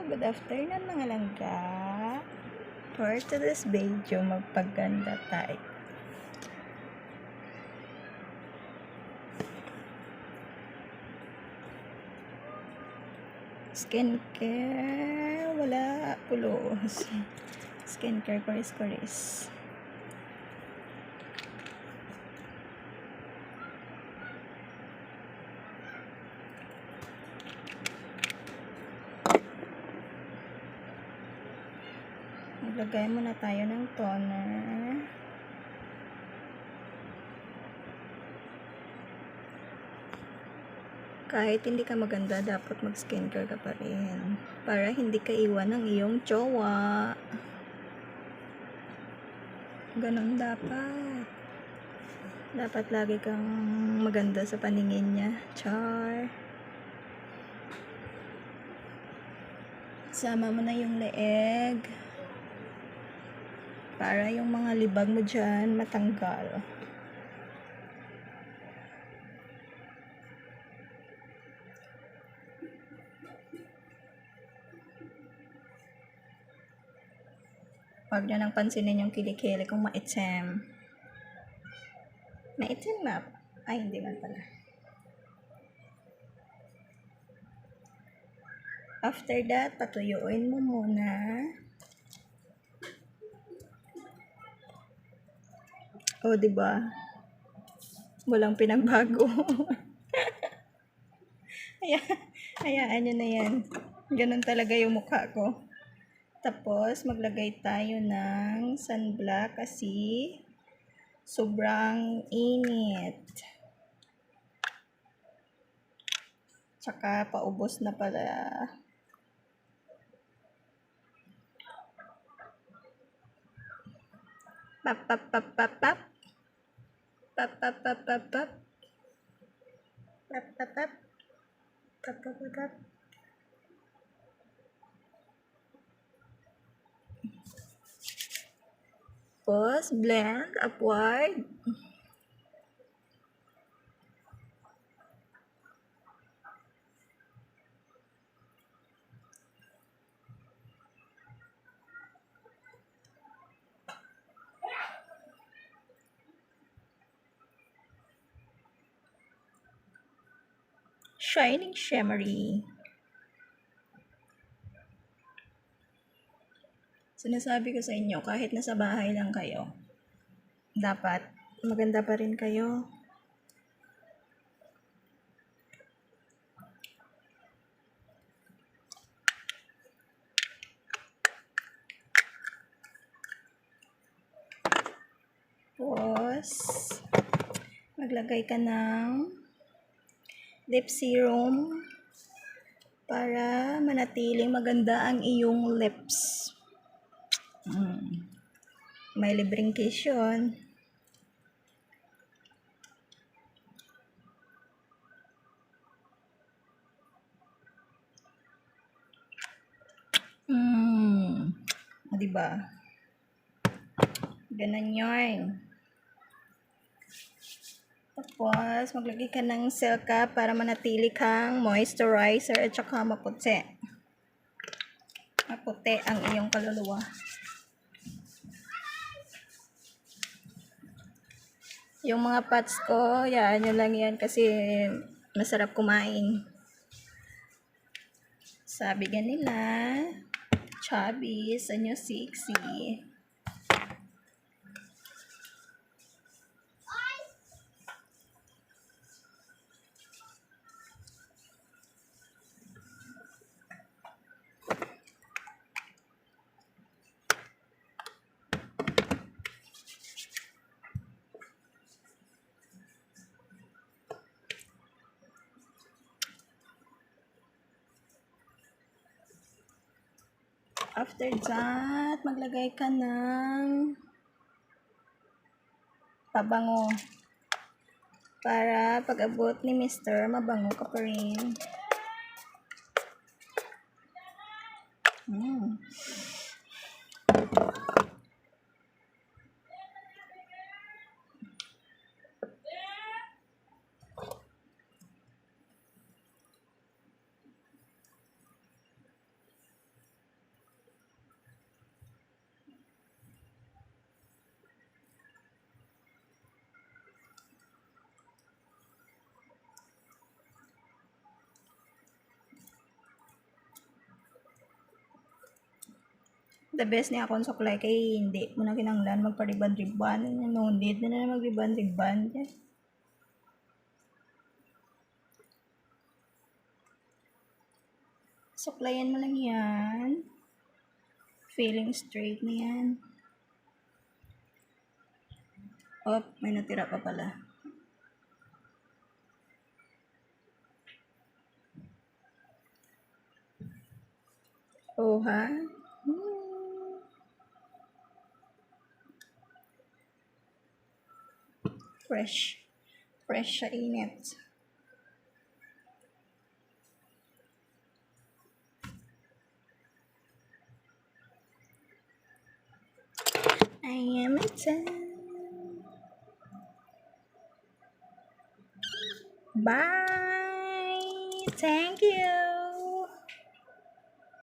Good afternoon mga langga. For today's video, magpaganda tayo. Skincare, wala pulos. Skincare, kuris-kuris. Maglagay muna tayo ng toner. Kahit hindi ka maganda, dapat mag-skincare ka pa rin. Para hindi ka iwan ng iyong jowa. Ganon dapat. Dapat lagi kang maganda sa paningin niya. Char. Sama mo na yung leeg. Para yung mga libag mo dyan matanggal. Huwag nyo nang pansinin yung kilikili kung maitim. Maitim na? Ay, hindi man pala. After that, patuyuin mo muna. O, diba? Walang pinagbago. Hayaan nyo na yan. Ganun talaga yung mukha ko. Tapos, maglagay tayo ng sunblock kasi sobrang init. Tsaka, paubos na pala. Pap, pap, pap, pap, pap. Pap, pap, pap, pap, pap. Pap, pap, pap. Pap, pap, pap, pap. Tapos, blend upward. Shining shimmery. Sinasabi ko sa inyo, kahit nasa bahay lang kayo, dapat maganda pa rin kayo. Tapos, maglagay ka ng lip serum para manatiling maganda ang iyong lips. May libreng case yun. Diba? Ganun yun. Tapos, maglagay ka ng Silka para manatili kang moisturizer at saka maputi. Maputi ang iyong kaluluwa. Yung mga pots ko, yan, yun lang yan kasi masarap kumain. Sabi nga nila, chubby sa new sexy. After that, maglagay ka ng pabango. Para pag-abot ni Mr. mabango ka pa rin. The best niya akong suklay kay hindi mo na kinanglan magpa-riban-riban. No need na mag-riban-riban. Suklayan mo lang yan. Feeling straight na yan. Oh, may natira pa pala. Oh, ha? Fresh. Fresh sa init. I am a 10. Bye. Thank you.